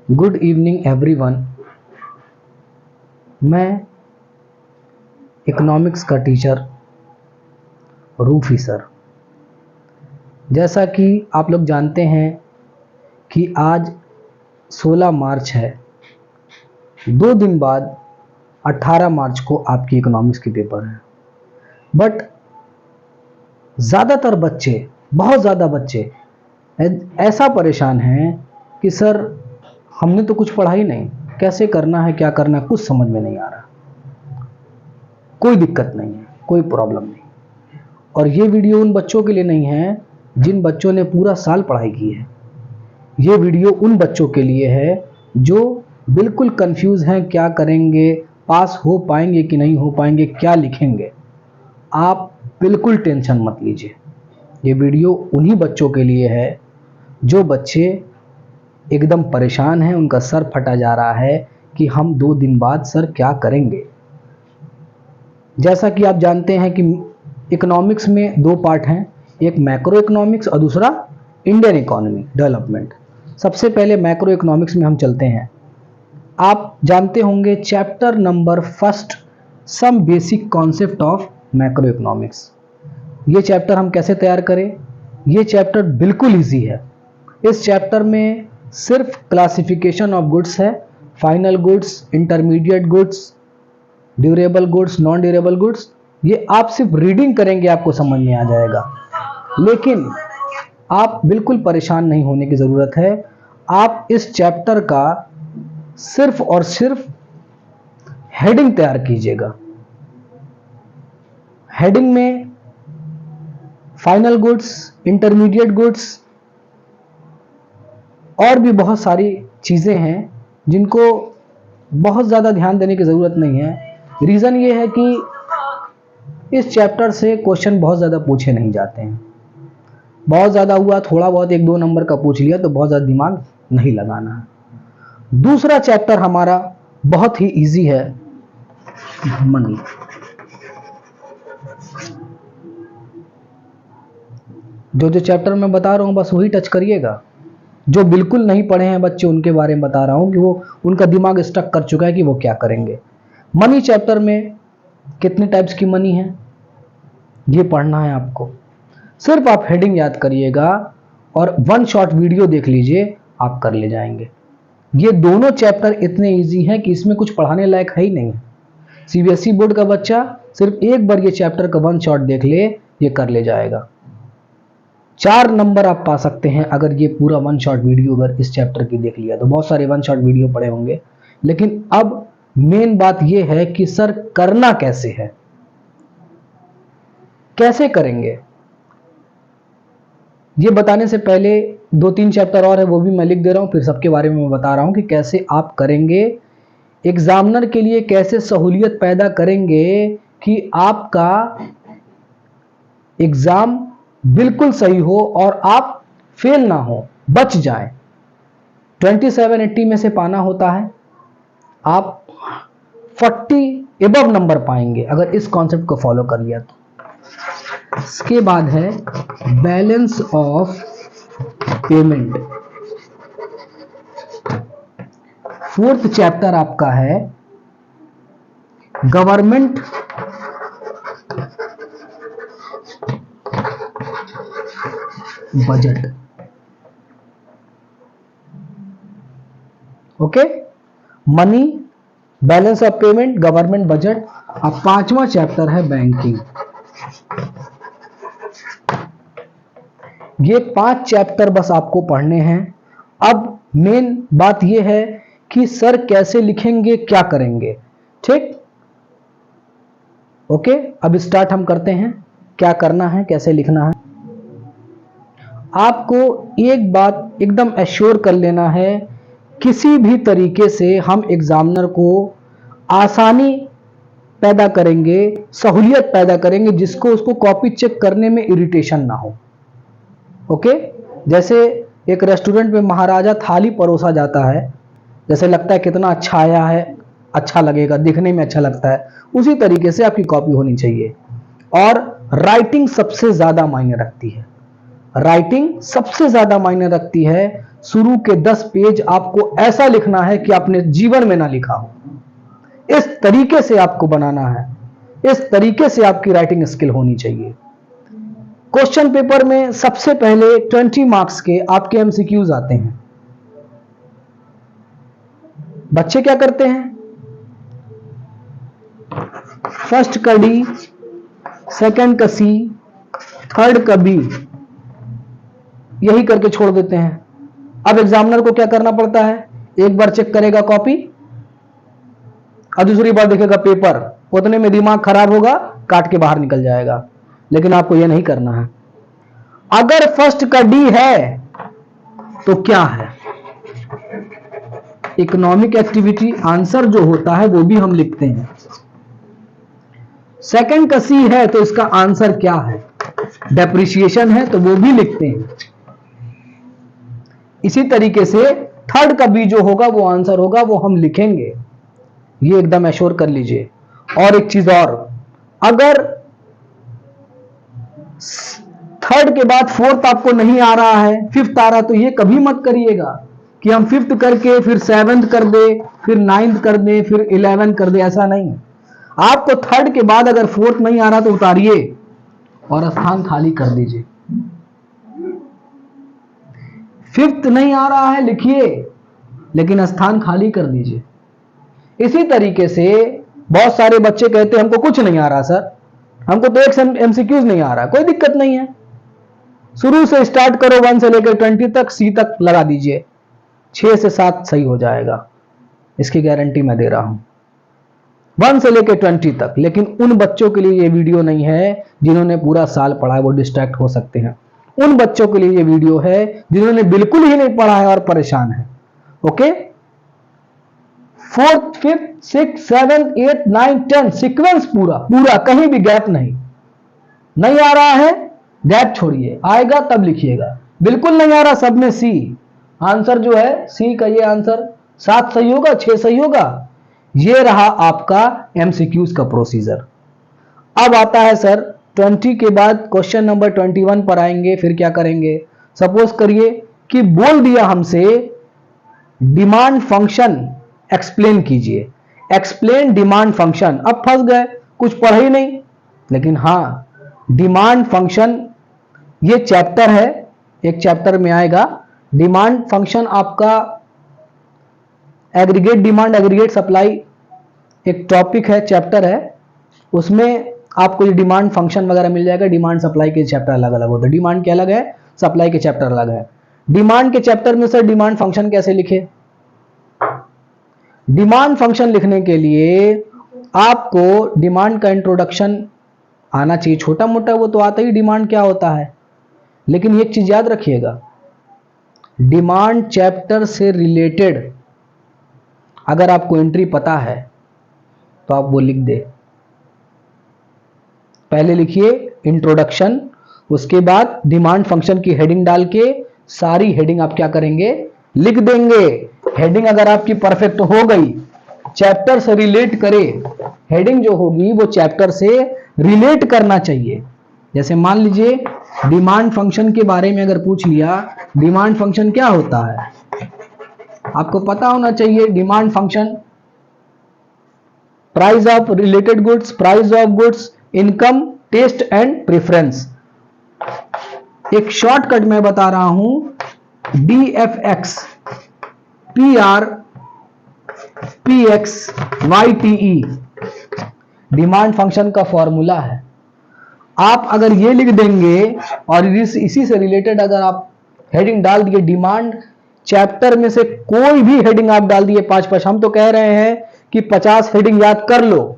Good evening everyone. मैं economics का teacher Rufi sir. जैसा कि आप लोग जानते हैं कि आज 16 मार्च है। 2 दिन बाद 18 मार्च को आपकी इकोनॉमिक्स के पेपर हैं। बट ज़्यादातर बच्चे, बहुत ज़्यादा बच्चे ऐसा परेशान हैं कि सर हमने तो कुछ पढ़ा ही नहीं, कैसे करना है, क्या करना है, कुछ समझ में नहीं आ रहा। कोई दिक्कत नहीं है, कोई प्रॉब्लम नहीं। और ये वीडियो उन बच्चों के लिए नहीं है जिन बच्चों ने पूरा साल पढ़ाई की है। ये वीडियो उन बच्चों के लिए है जो बिल्कुल कंफ्यूज हैं, क्या करेंगे, पास हो पाएंगे कि नहीं हो पाएंगे, क्या लिखेंगे। आप बिल्कुल टेंशन मत लीजिए। ये वीडियो उन्हीं बच्चों के लिए है जो बच्चे एकदम परेशान हैं, उनका सर फटा जा रहा है कि हम 2 दिन बाद सर क्या करेंगे। जैसा कि आप जानते हैं कि इकोनॉमिक्स में 2 पार्ट हैं, एक मैक्रो इकोनॉमिक्स और दूसरा इंडियन इकोनॉमी डेवलपमेंट। सबसे पहले मैक्रो इकोनॉमिक्स में हम चलते हैं। आप जानते होंगे chapter number 1 some basic concept of macro economics. ये चैप्टर हम कैसे तैयार करें? ये चैप्टर बिल्कुल इजी है। इस चैप्टर में सिर्फ क्लासिफिकेशन ऑफ गुड्स है, final goods, intermediate goods, durable goods, non durable goods. ये आप सिर्फ रीडिंग करेंगे आपको समझ में आ जाएगा। लेकिन आप बिल्कुल परेशान नहीं होने की ज़रूरत है। आप इस चैप्टर का सिर्फ और सिर्फ हेडिंग तैयार कीजिएगा। हेडिंग में फाइनल गुड्स, इंटरमीडिएट गुड्स और भी बहुत सारी चीज़ें हैं जिनको बहुत ज़्यादा ध्यान देने की ज़रूरत नहीं है। रीज़न ये है कि इस चैप्टर से क्वेश्चन बहुत ज़्यादा पूछे नहीं जाते हैं। बहुत ज़्यादा हुआ, थोड़ा बहुत 1-2 नंबर का पूछ लिया तो बहुत ज़्यादा दिमाग नहीं लगाना है। दूसरा चैप्टर हमारा बहुत ही इजी है, मनी। जो चैप्टर मैं बता रहा हूँ बस वही टच करिएगा। जो बिल्कुल नहीं पढ़े हैं बच्चे उनके बारे में बता रहा हूँ कि वो उनका दिमाग स्टक कर चुका है कि वो क्या करेंगे। मनी चैप्टर में कितने टाइप्स की मनी है ये पढ़ना है आपको। सिर्फ आप हेडिंग याद करिएगा और 1 शॉर्ट वीडियो देख लीजिए, आप कर ले जाएंगे। ये दोनों चैप्टर इतने इजी हैं कि इसमें कुछ पढ़ाने लायक है ही नहीं। सीबीएसई बोर्ड का बच्चा सिर्फ एक बार ये चैप्टर का 1 शॉट देख ले, ये कर ले जाएगा। 4 नंबर आप पा सकते हैं अगर ये पूरा 1 शॉट वीडियो अगर इस चैप्टर की देख लिया तो। बहुत सारे 1 शॉट वीडियो पड़े होंगे, लेकिन अब मेन बात ये है कि सर करना कैसे है, कैसे करेंगे। ये बताने से पहले 2-3 चैप्टर और है, वो भी मैं लिख दे रहा हूं, फिर सबके बारे में मैं बता रहा हूं कि कैसे आप करेंगे। एग्जामिनर के लिए कैसे सहूलियत पैदा करेंगे कि आपका एग्जाम बिल्कुल सही हो और आप फेल ना हो, बच जाएं। 2780 में से पाना होता है, आप 40 एबव नंबर पाएंगे अगर इस कॉन्सेप्ट को फॉलो कर लिया तो। इसके बाद है balance of payment. 4th chapter आपका है government budget. Okay, money, balance of payment, government budget. अब 5वां चैप्टर है बैंकिंग। ये 5 चैप्टर बस आपको पढ़ने हैं। अब मेन बात यह है कि सर कैसे लिखेंगे, क्या करेंगे। ठीक, ओके, अब स्टार्ट हम करते हैं। क्या करना है, कैसे लिखना है। आपको एक बात एकदम एश्योर कर लेना है, किसी भी तरीके से हम एग्जामिनर को आसानी पैदा करेंगे, सहूलियत पैदा करेंगे, जिसको उसको कॉपी चेक करने में इरिटेशन ना हो। ओके, जैसे एक रेस्टोरेंट में महाराजा थाली परोसा जाता है, जैसे लगता है कितना अच्छा आया है, अच्छा लगेगा, दिखने में अच्छा लगता है, उसी तरीके से आपकी कॉपी होनी चाहिए। और राइटिंग सबसे ज्यादा मायने रखती है। राइटिंग सबसे ज्यादा मायने रखती है। शुरू के 10 पेज आपको ऐसा लिखना है कि आपने जीवन में ना लिखा हो। इस तरीके से आपको बनाना है, इस तरीके से आपकी राइटिंग स्किल होनी चाहिए। क्वेश्चन पेपर में सबसे पहले 20 मार्क्स के आपके एमसीक्यूज आते हैं। बच्चे क्या करते हैं, फर्स्ट कड़ी, सेकंड कसी, थर्ड कभी, यही करके छोड़ देते हैं। अब एग्जामिनर को क्या करना पड़ता है, एक बार चेक करेगा कॉपी और दूसरी बार देखेगा पेपर, उतने में दिमाग खराब होगा, काट के बाहर निकल जाएगा। लेकिन आपको यह नहीं करना है। अगर फर्स्ट का डी है तो क्या है, इकोनॉमिक एक्टिविटी, आंसर जो होता है वो भी हम लिखते हैं। सेकंड का सी है तो इसका आंसर क्या है, डेप्रिसिएशन है तो वो भी लिखते हैं। इसी तरीके से थर्ड का बी जो होगा वो आंसर होगा, वो हम लिखेंगे, ये एकदम एश्योर कर लीजिए। और एक चीज और, अगर थर्ड के बाद फोर्थ आपको नहीं आ रहा है, फिफ्थ आ रहा, तो ये कभी मत करिएगा कि हम फिफ्थ करके फिर सेवेंथ कर दे, फिर नाइन्थ कर दे, फिर 11 कर दे, ऐसा नहीं। आपको थर्ड के बाद अगर फोर्थ नहीं आ रहा तो उतारिए और स्थान खाली कर दीजिए। फिफ्थ नहीं आ रहा है लिखिए, लेकिन स्थान खाली कर दीजिए। इसी तरीके से बहुत सारे बच्चे कहते हैं हमको कुछ नहीं आ रहा सर, हमको तो एक एमसीक्यूज नहीं आ रहा। कोई दिक्कत नहीं है, शुरू से स्टार्ट करो, 1 से लेकर 20 तक, सी तक लगा दीजिए, 6 से 7 सही हो जाएगा, इसकी गारंटी मैं दे रहा हूं, 1 से लेकर 20 तक। लेकिन उन बच्चों के लिए ये वीडियो नहीं है जिन्होंने पूरा साल पढ़ा है, वो डिस्ट्रैक्ट हो सकते हैं। उन बच्चों के लिए ये वीडियो है जिन्होंने बिल्कुल ही नहीं पढ़ा है और परेशान है। Okay, 4th, 5th, 6th, 7th, 8th, 9th, 10th sequence पूरा पूरा, कहीं भी गैप नहीं। नहीं आ रहा है गैप छोड़िए, आएगा तब लिखिएगा। बिल्कुल नहीं आ रहा सब में सी, आंसर जो है सी का ये आंसर 7 सही होगा, 6 सही होगा। ये रहा आपका एमसीक्यूज का प्रोसीजर। अब आता है सर 20 के बाद क्वेश्चन नंबर 21 पर आएंगे। फिर क्या करेंगे, सपोज करिए कि बोल दिया हमसे डिमांड फंक्शन एक्सप्लेन कीजिए, एक्सप्लेन डिमांड फंक्शन। अब फंस गए, कुछ पढ़ा ही नहीं। लेकिन हाँ, डिमांड फंक्शन ये चैप्टर है, एक चैप्टर में आएगा। डिमांड फंक्शन आपका एग्रीगेट डिमांड, एग्रीगेट सप्लाई एक टॉपिक है, चैप्टर है, उसमें आपको ये डिमांड फंक्शन वगैरह मिल जाएगा। डिमांड सप्लाई के चैप्टर अलग अलग होते हैं, डिमांड के अलग है, सप्लाई के चैप्टर अलग है। डिमांड के चैप्टर में सर डिमांड फंक्शन कैसे लिखे, डिमांड फंक्शन लिखने के लिए आपको डिमांड का इंट्रोडक्शन आना चाहिए, छोटा मोटा वो तो आता ही, डिमांड क्या होता है। लेकिन एक चीज याद रखिएगा, डिमांड चैप्टर से रिलेटेड अगर आपको एंट्री पता है तो आप वो लिख दे। पहले लिखिए इंट्रोडक्शन, उसके बाद डिमांड फंक्शन की हेडिंग डाल के सारी हेडिंग आप क्या करेंगे, लिख देंगे। हेडिंग अगर आपकी परफेक्ट हो गई, चैप्टर से रिलेट करे, हेडिंग जो होगी वो चैप्टर से रिलेट करना चाहिए। जैसे मान लीजिए डिमांड फंक्शन के बारे में अगर पूछ लिया, डिमांड फंक्शन क्या होता है आपको पता होना चाहिए। Demand function price of related goods, price of goods, income, taste and preference. एक शॉर्टकट मैं बता रहा हूं, DFX PR PX YTE demand function का फॉर्मूला है। आप अगर ये लिख देंगे और इसी से रिलेटेड अगर आप हेडिंग डाल दिए, डिमांड चैप्टर में से कोई भी हेडिंग आप डाल दिए, 5-5, हम तो कह रहे हैं कि 50 हेडिंग याद कर लो,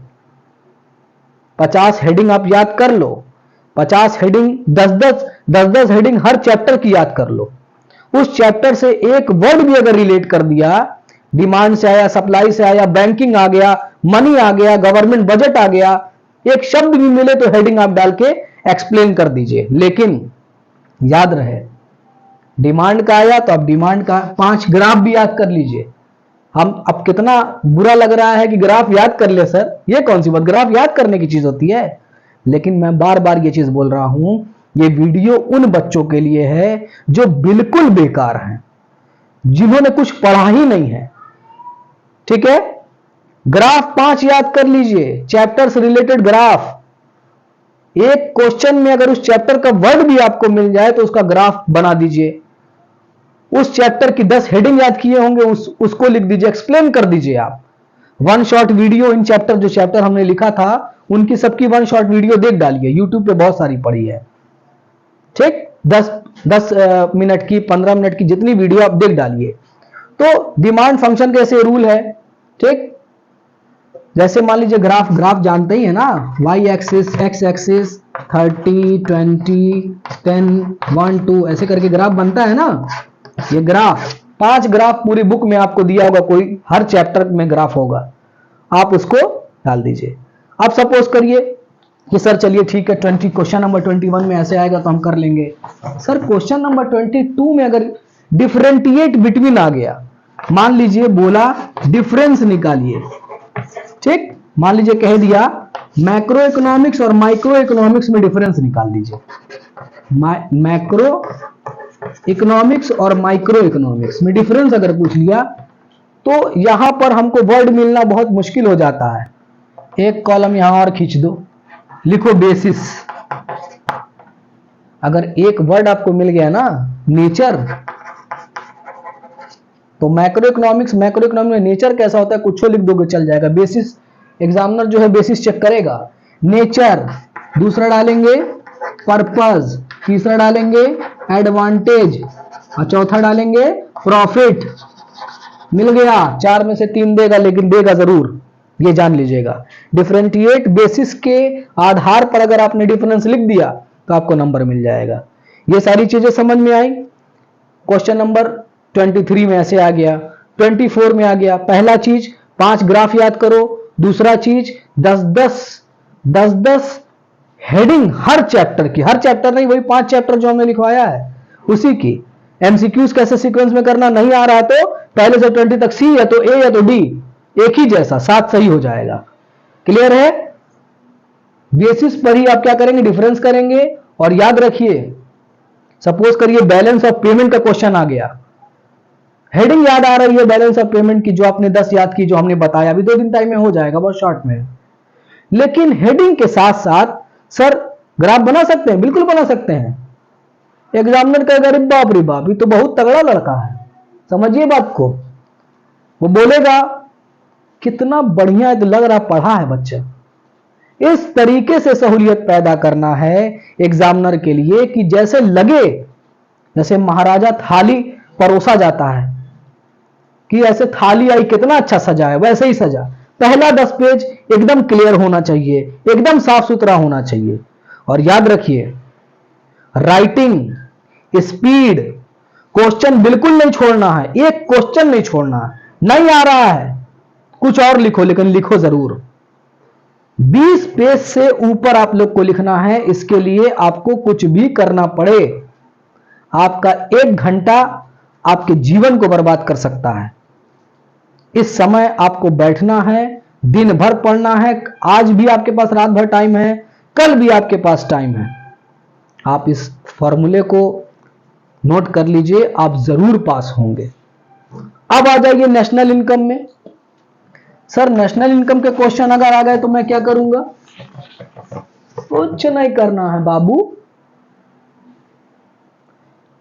50 हेडिंग आप याद कर लो, 50 हेडिंग, 10-10 हेडिंग हर चैप्टर की याद कर लो। उस चैप्टर से एक वर्ड भी अगर रिलेट कर दिया, डिमांड से आया, सप्लाई से आया, बैंकिंग आ गया, मनी आ गया, गवर्नमेंट बजट आ गया, एक शब्द भी मिले तो हेडिंग आप डाल के एक्सप्लेन कर दीजिए। लेकिन याद रहे, डिमांड का आया तो आप डिमांड का 5 ग्राफ भी याद कर लीजिए। हम अब कितना बुरा लग रहा है कि ग्राफ याद कर ले सर, ये कौन सी बात, ग्राफ याद करने की चीज होती है। लेकिन मैं बार बार ये चीज बोल रहा हूं ये वीडियो उन बच्चों के लिए है जो बिल्कुल बेकार हैं, जिन्होंने कुछ पढ़ा ही नहीं है। ठीक है, ग्राफ 5 याद कर लीजिए, चैप्टर से रिलेटेड ग्राफ। एक क्वेश्चन में अगर उस चैप्टर का वर्ड भी आपको मिल जाए तो उसका ग्राफ बना दीजिए। उस चैप्टर की 10 हेडिंग याद किए होंगे, उसको लिख दीजिए, एक्सप्लेन कर दीजिए आप। One shot video in chapter, जो चैप्टर हमने लिखा था उनकी सबकी वन शॉट वीडियो देख डालिए, यूट्यूब पे बहुत सारी पड़ी है। ठीक, 10 मिनट की, 15 मिनट की, जितनी वीडियो आप देख डालिए। तो डिमांड फंक्शन कैसे रूल है, ठीक, जैसे मान लीजिए ग्राफ जानते ही है ना, वाई एक्सिस, एक्स एक्सिस, 30, 20, 10, 1, 2 ऐसे करके ग्राफ बनता है ना। ये ग्राफ 5 ग्राफ पूरी बुक में आपको दिया होगा, कोई हर चैप्टर में ग्राफ होगा, आप उसको डाल दीजिए। आप सपोज करिए कि सर चलिए ठीक है, 20 क्वेश्चन नंबर 21 में ऐसे आएगा तो हम कर लेंगे। सर क्वेश्चन नंबर 22 में अगर डिफरेंटिएट बिटवीन आ गया, मान लीजिए बोला डिफरेंस निकालिए, ठीक, मान लीजिए कह दिया मैक्रो इकोनॉमिक्स और माइक्रो इकोनॉमिक्स में डिफरेंस निकाल दीजिए। मैक्रो इकोनॉमिक्स और माइक्रो इकोनॉमिक्स में डिफरेंस अगर पूछ लिया तो यहां पर हमको वर्ड मिलना बहुत मुश्किल हो जाता है। एक कॉलम यहां और खींच दो, लिखो बेसिस। अगर एक वर्ड आपको मिल गया ना, नेचर, तो मैक्रो इकोनॉमिक्स में नेचर कैसा होता है कुछ लिख दोगे चल जाएगा। बेसिस, एग्जामिनर जो है बेसिस चेक करेगा, नेचर, दूसरा डालेंगे पर्पस, तीसरा डालेंगे एडवांटेज और चौथा डालेंगे प्रॉफिट। मिल गया, 4 में से 3 देगा, लेकिन देगा जरूर, ये जान लीजिएगा। डिफरेंटिएट बेसिस के आधार पर अगर आपने डिफरेंस लिख दिया तो आपको नंबर मिल जाएगा। ये सारी चीजें समझ में आई। क्वेश्चन नंबर 23 में ऐसे आ गया, 24 में आ गया। पहला चीज 5 ग्राफ याद करो, दूसरा चीज 10-10 हेडिंग हर चैप्टर की, हर चैप्टर नहीं, वही 5 चैप्टर जो हमने लिखवाया है उसी की। एमसीक्यूज कैसे सीक्वेंस में करना, नहीं आ रहा तो पहले से 20 तक सी या तो ए या तो डी, एक ही जैसा, 7 सही हो जाएगा। क्लियर है? बेसिस पर ही आप क्या करेंगे, डिफरेंस करेंगे। और याद रखिए, सपोज करिए बैलेंस ऑफ पेमेंट का क्वेश्चन आ गया, हेडिंग याद आ रही है बैलेंस ऑफ पेमेंट की, जो आपने 10 याद की, जो हमने बताया, अभी 2 दिन टाइम में हो जाएगा, बहुत शॉर्ट में। लेकिन हेडिंग के साथ साथ सर ग्राफ बना सकते हैं, बिल्कुल बना सकते हैं। एग्जामिनर कहेगा अरे बाप रे बाप, ये तो बहुत तगड़ा लड़का है, समझिए बात को। वो बोलेगा कितना बढ़िया लग रहा, पढ़ा है बच्चा। इस तरीके से सहूलियत पैदा करना है एग्जामिनर के लिए कि जैसे लगे जैसे महाराजा थाली परोसा जाता है, कि ऐसे थाली आई कितना अच्छा सजा है, वैसे ही सजा। पहला 10 पेज एकदम क्लियर होना चाहिए, एकदम साफ सुथरा होना चाहिए। और याद रखिए, राइटिंग स्पीड, क्वेश्चन बिल्कुल नहीं छोड़ना है, एक क्वेश्चन नहीं छोड़ना है। नहीं आ रहा है कुछ और लिखो, लेकिन लिखो जरूर। 20 पेज से ऊपर आप लोग को लिखना है। इसके लिए आपको कुछ भी करना पड़े, आपका 1 घंटा आपके जीवन को बर्बाद कर सकता है। इस समय आपको बैठना है, दिन भर पढ़ना है। आज भी आपके पास रात भर टाइम है, कल भी आपके पास टाइम है। आप इस फॉर्मूले को नोट कर लीजिए, आप जरूर पास होंगे। अब आ जाइए नेशनल इनकम में। सर नेशनल इनकम के क्वेश्चन अगर आ गए तो मैं क्या करूंगा? कुछ नहीं करना है बाबू।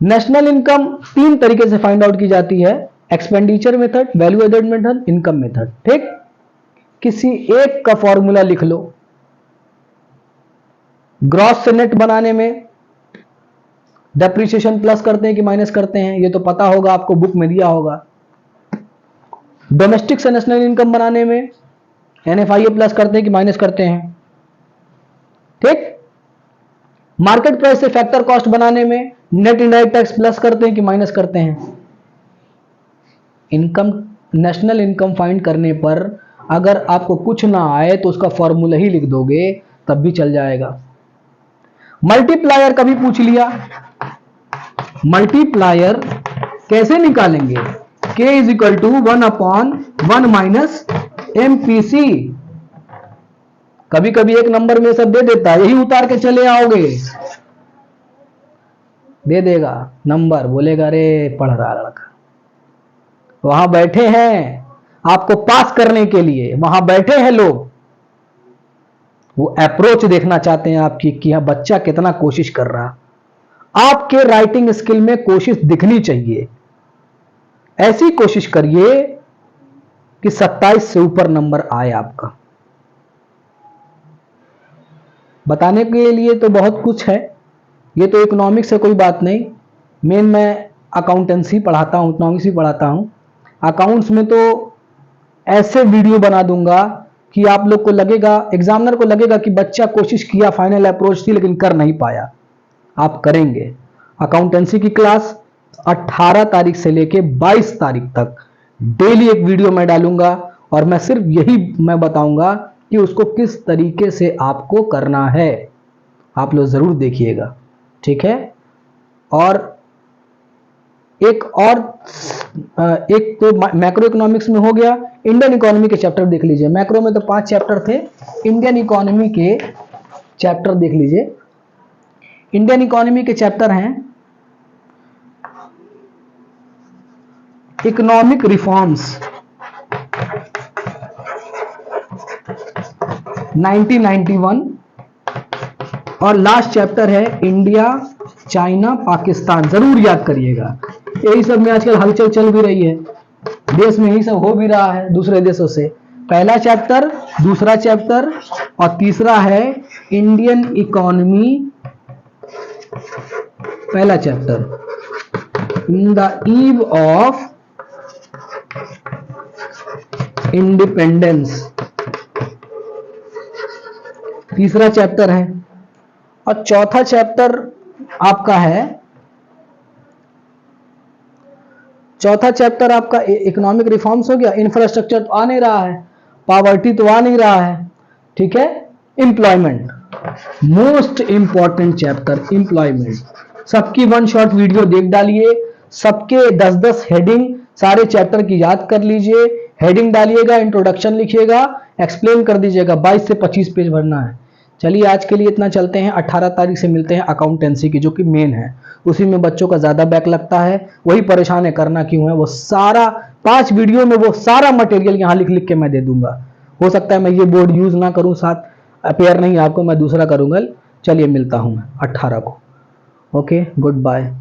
नेशनल इनकम 3 तरीके से फाइंड आउट की जाती है, expenditure method, value added method, income method. ठीक, किसी एक का फॉर्मूला लिख लो। ग्रॉस से नेट बनाने में डेप्रिसिएशन प्लस करते हैं कि माइनस करते हैं, ये तो पता होगा आपको, बुक में दिया होगा। डोमेस्टिक से नेशनल इनकम बनाने में एनएफआईए प्लस करते हैं कि माइनस करते हैं। ठीक, मार्केट प्राइस से फैक्टर कॉस्ट बनाने में नेट इनडायरेक्ट टैक्स प्लस करते हैं कि माइनस करते हैं। इनकम, नेशनल इनकम फाइंड करने पर अगर आपको कुछ ना आए तो उसका फॉर्मूला ही लिख दोगे, तब भी चल जाएगा। मल्टीप्लायर कभी पूछ लिया, मल्टीप्लायर कैसे निकालेंगे? K is equal to 1/1 minus MPC। कभी कभी एक नंबर में सब दे देता है, यही उतार के चले आओगे। दे देगा नंबर, बोलेगा अरे पढ़ रहा लड़का। वहां बैठे हैं आपको पास करने के लिए, वहां बैठे हैं लोग, वो अप्रोच देखना चाहते हैं आपकी कि यह बच्चा कितना कोशिश कर रहा। आपके राइटिंग स्किल में कोशिश दिखनी चाहिए। ऐसी कोशिश करिए कि 27 से ऊपर नंबर आए आपका। बताने के लिए तो बहुत कुछ है, ये तो इकोनॉमिक्स से कोई बात नहीं। मेन मैं अकाउंटेंसी पढ़ाता हूँ, इकोनॉमिक्स भी पढ़ाता हूँ। अकाउंट्स में तो ऐसे वीडियो बना दूंगा कि आप लोग को लगेगा, एग्जामिनर को लगेगा कि बच्चा कोशिश किया, फाइनल अप्रोच थी लेकिन कर नहीं पाया। आप करेंगे। अकाउंटेंसी की क्लास 18 तारीख से लेके 22 तारीख तक डेली एक वीडियो मैं डालूंगा, और मैं सिर्फ यही मैं बताऊंगा कि उसको किस तरीके से आपको करना है। आप लोग जरूर देखिएगा, ठीक है। और एक तो मैक्रो इकोनॉमिक्स में हो गया। इंडियन इकोनॉमी के चैप्टर देख लीजिए। मैक्रो में तो 5 चैप्टर थे, इंडियन इकोनॉमी के चैप्टर देख लीजिए। इंडियन इकोनॉमी के चैप्टर हैं इकोनॉमिक रिफॉर्म्स 1991, और लास्ट चैप्टर है इंडिया चाइना पाकिस्तान। जरूर याद करिएगा, यही सब में आजकल हलचल चल भी रही है, देश में यही सब हो भी रहा है दूसरे देशों से। पहला चैप्टर, दूसरा चैप्टर और तीसरा है इंडियन इकोनॉमी। पहला chapter in the eve of independence, तीसरा चैप्टर है। और चौथा चैप्टर आपका है, चौथा चैप्टर आपका इकोनॉमिक रिफॉर्म्स हो गया। इंफ्रास्ट्रक्चर तो आ नहीं रहा है, पॉवर्टी तो आ नहीं रहा है, ठीक है। Employment, most important chapter employment. सबकी वन शॉट वीडियो देख डालिए, सबके 10-10 हेडिंग सारे चैप्टर की याद कर लीजिए। हेडिंग डालिएगा, इंट्रोडक्शन लिखिएगा, एक्सप्लेन कर दीजिएगा। 22 से 25 पेज भरना है। चलिए आज के लिए इतना, चलते हैं। 18 तारीख से मिलते हैं अकाउंटेंसी की, जो कि मेन है। उसी में बच्चों का ज्यादा बैक लगता है, वही परेशान है, करना क्यों है। वो सारा 5 वीडियो में वो सारा मटेरियल यहाँ लिख लिख के मैं दे दूंगा। हो सकता है मैं ये बोर्ड यूज ना करूं, साथ अपेयर नहीं आपको, मैं दूसरा करूंगा। चलिए मिलता हूं मैं 18 को। Okay, good bye.